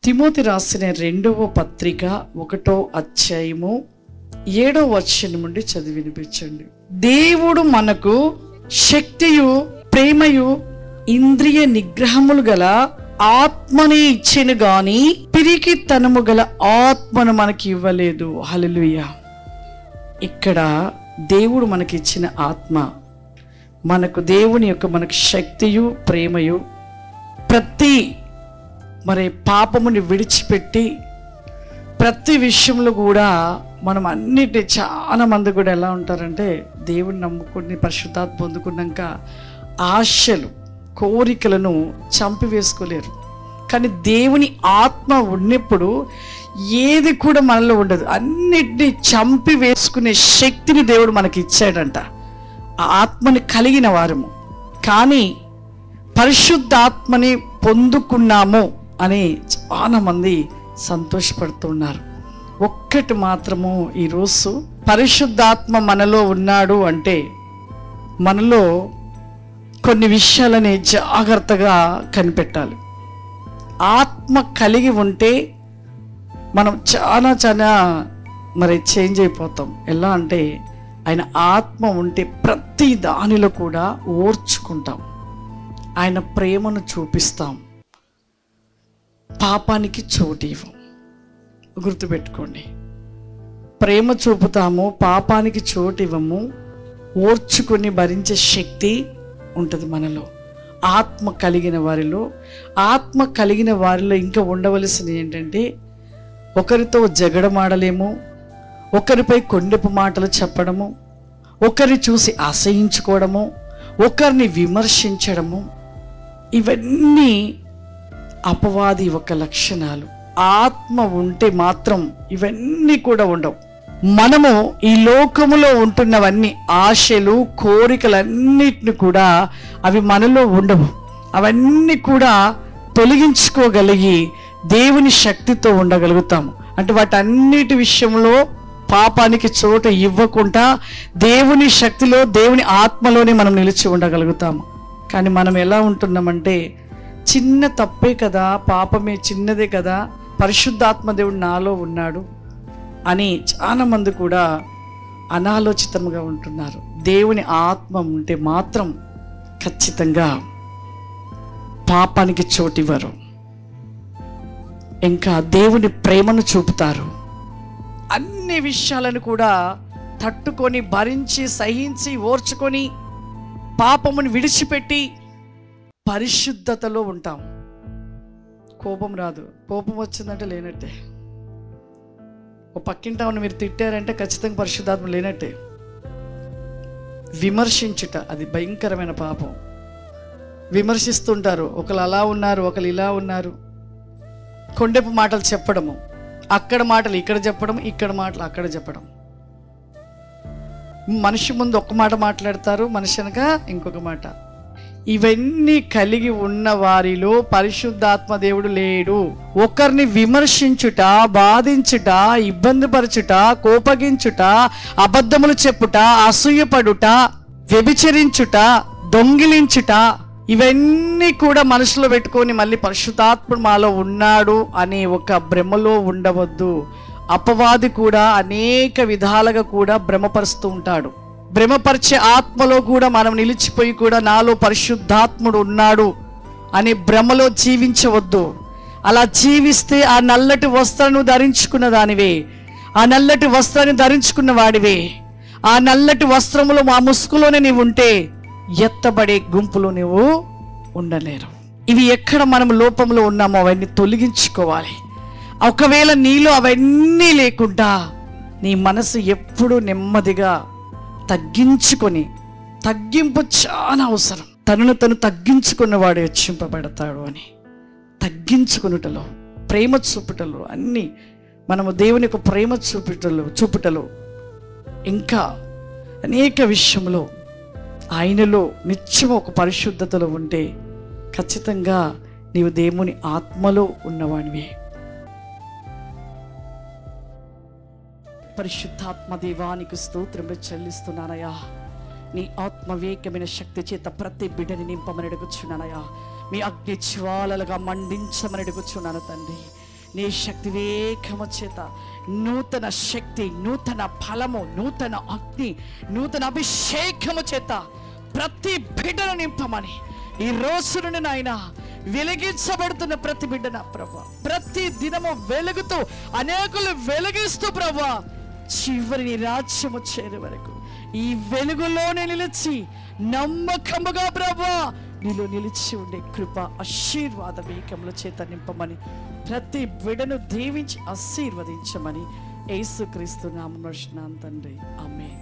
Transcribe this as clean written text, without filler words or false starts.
Timothy రాసిన 2వ పత్రిక 1వ అధ్యాయము 7వ వచనం నుండి చదివి వినిపించండి. దేవుడు మనకు శక్తియు ప్రేమయు ఇంద్రియ నిగ్రహములు గల ఆత్మని ఇచ్చెను గాని పిరికితనము గల ఆత్మను మనకి ఇవ్వలేదు. హల్లెలూయా. ఇక్కడ దేవుడు మనకి ఇచ్చిన ఆత్మ, మనకు దేవుని యొక్క మనకు శక్తియు ప్రేమయు, ప్రతి పాపముని విడిచిపెట్టి ప్రతి విషయంలో కూడా మనం అన్నిటి చాలా మంది కూడా ఎలా ఉంటారంటే దేవుని నమ్ముకుని పరిశుద్ధాత్మ పొందుకున్నాక ఆశలు కోరికలను చంపివేసుకోలేరు. కానీ దేవుని ఆత్మ ఉన్నప్పుడు ఏది కూడా మనలో ఉండదు, అన్నిటినీ చంపి వేసుకునే శక్తిని దేవుడు మనకి ఇచ్చాడంట. ఆ ఆత్మని కలిగిన వారము, కానీ పరిశుద్ధాత్మని పొందుకున్నాము అని చాలా మంది సంతోషపడుతున్నారు. ఒక్కటి మాత్రము ఈరోజు పరిశుద్ధాత్మ మనలో ఉన్నాడు అంటే మనలో కొన్ని విషయాలని జాగ్రత్తగా కనిపెట్టాలి. ఆత్మ కలిగి ఉంటే మనం చాలా చేంజ్ అయిపోతాం. ఎలా అంటే ఆయన ఆత్మ ఉంటే ప్రతి దానిలో కూడా ఓర్చుకుంటాం, ఆయన ప్రేమను చూపిస్తాం, పాపానికి చోటు ఇవ్వం. గుర్తుపెట్టుకోండి, ప్రేమ చూపుతాము, పాపానికి చోటు ఇవ్వము, ఓర్చుకొని భరించే శక్తి ఉంటుంది మనలో. ఆత్మ కలిగిన వారిలో ఇంకా ఉండవలసింది ఏంటంటే ఒకరితో జగడమాడలేము, ఒకరిపై కొండెపు మాటలు చెప్పడము, ఒకరిని చూసి అసహించుకోవడము, ఒకరిని విమర్శించడము, ఇవన్నీ అపవాది ఒక లక్షణాలు. ఆత్మ ఉంటే మాత్రం ఇవన్నీ కూడా ఉండవు. మనము ఈ లోకములో ఉంటున్నవన్నీ ఆశలు కోరికలన్నిటిని కూడా అవి మనలో ఉండవు. అవన్నీ కూడా తొలగించుకోగలిగి దేవుని శక్తితో ఉండగలుగుతాము. అంటే వాటన్నిటి విషయంలో పాపానికి చోటు ఇవ్వకుండా దేవుని శక్తిలో దేవుని ఆత్మలోనే మనం నిలిచి ఉండగలుగుతాము. కానీ మనం ఎలా ఉంటున్నామంటే చిన్న తప్పే కదా, పాపమే చిన్నదే కదా, పరిశుద్ధాత్మ దేవుడు నాలో ఉన్నాడు అని చాలామంది కూడా అనాలోచితంగా ఉంటున్నారు. దేవుని ఆత్మ ఉంటే మాత్రం ఖచ్చితంగా పాపానికి చోటివ్వరు, ఇంకా దేవుని ప్రేమను చూపుతారు. అన్ని విషయాలను కూడా తట్టుకొని భరించి సహించి ఓర్చుకొని పాపమును విడిచిపెట్టి పరిశుద్ధతలో ఉంటాం. కోపం రాదు. కోపం వచ్చిందంటే లేనట్టే. ఒక పక్కింటామని మీరు తిట్టారంటే ఖచ్చితంగా పరిశుద్ధాత్మ లేనట్టే. విమర్శించుట అది భయంకరమైన పాపం. విమర్శిస్తుంటారు, ఒకరు అలా ఉన్నారు, ఒకరు ఇలా ఉన్నారు, కొండెపు మాటలు చెప్పడము, అక్కడ మాటలు ఇక్కడ చెప్పడం, ఇక్కడ మాటలు అక్కడ చెప్పడం. మనిషి ముందు ఒక మాట మాట్లాడతారు, మనిషి వెనక ఇంకొక మాట. ఇవన్నీ కలిగి ఉన్న వారిలో పరిశుద్ధాత్మ దేవుడు లేడు. ఒకరిని విమర్శించుట, బాధించుట, ఇబ్బంది పరచుట, కోపగించుట, అబద్ధములు చెప్పుట, అసూయపడుట, వ్యభిచరించుట, దొంగిలించుట, ఇవన్నీ కూడా మనసులో పెట్టుకొని మళ్ళీ పరిశుద్ధాత్ముడు మాలో ఉన్నాడు అనే ఒక భ్రమలో ఉండవద్దు. అపవాది కూడా అనేక విధాలుగా కూడా భ్రమపరుస్తూ ఉంటాడు. భ్రమపరిచే ఆత్మలో కూడా మనం నిలిచిపోయి కూడా నాలో పరిశుద్ధాత్ముడు ఉన్నాడు అనే భ్రమలో జీవించవద్దు. అలా జీవిస్తే ఆ నల్లటి వస్త్రాన్ని ధరించుకున్న దానివే, ఆ నల్లటి వస్త్రాన్ని ధరించుకున్న వాడివే. ఆ నల్లటి వస్త్రములో ఆ ముసుగులోనే నీవు ఉంటే ఎత్తబడే గుంపులో నువ్వు ఉండలేరు. ఇవి ఎక్కడ మనం లోపంలో ఉన్నామో అవన్నీ తొలగించుకోవాలి. ఒకవేళ నీలో అవన్నీ లేకుండా నీ మనసు ఎప్పుడూ నెమ్మదిగా తగ్గింపు చాలా అవసరం. తనను తను తగ్గించుకున్నవాడు హెచ్చింపబడతాడు అని. తగ్గించుకునుటలో, ప్రేమ చూపుటలో, అన్నీ మనము దేవుని యొక్క ప్రేమ చూపుటలో ఇంకా అనేక విషయంలో ఆయనలో నిత్యం ఒక పరిశుద్ధతలో ఉంటే ఖచ్చితంగా నీవు దేవుని ఆత్మలో ఉన్నవాడివే. పరిశుద్ధాత్మ దేవానికి స్తోత్రములు చెల్లిస్తున్నానయ్యా. నీ ఆత్మవేకమైన శక్తి చేత ప్రతి బిడ్డని నింపమని అడుగుచున్నానయ్యా. మీ అగ్ని జ్వాలలుగా మండించమని అడుగుచున్నాను తండ్రి. నీ శక్తి వేగము చేత నూతన శక్తి, నూతన ఫలము, నూతన అగ్ని, నూతన అభిషేకము చేత ప్రతి బిడ్డను నింపమని ఈ రోజు నుండి నాయన వెలిగించబడుతున్న ప్రతి బిడ్డన ప్రభా, ప్రతి దినము వెలుగుతూ అనేకులు వెలిగిస్తూ ప్రభా, చివరి నీ రాజ్యము చేరే వరకు ఈ వెలుగులోనే నిలిచి నమ్మకముగా ప్రభా నీలో నిలిచి ఉండే కృప ఆశీర్వాద వేగముల చేత నింపమని ప్రతి బిడ్డను దీవించి ఆశీర్వదించమని యేసుక్రీస్తు నామమున తండ్రి, ఆమేన్.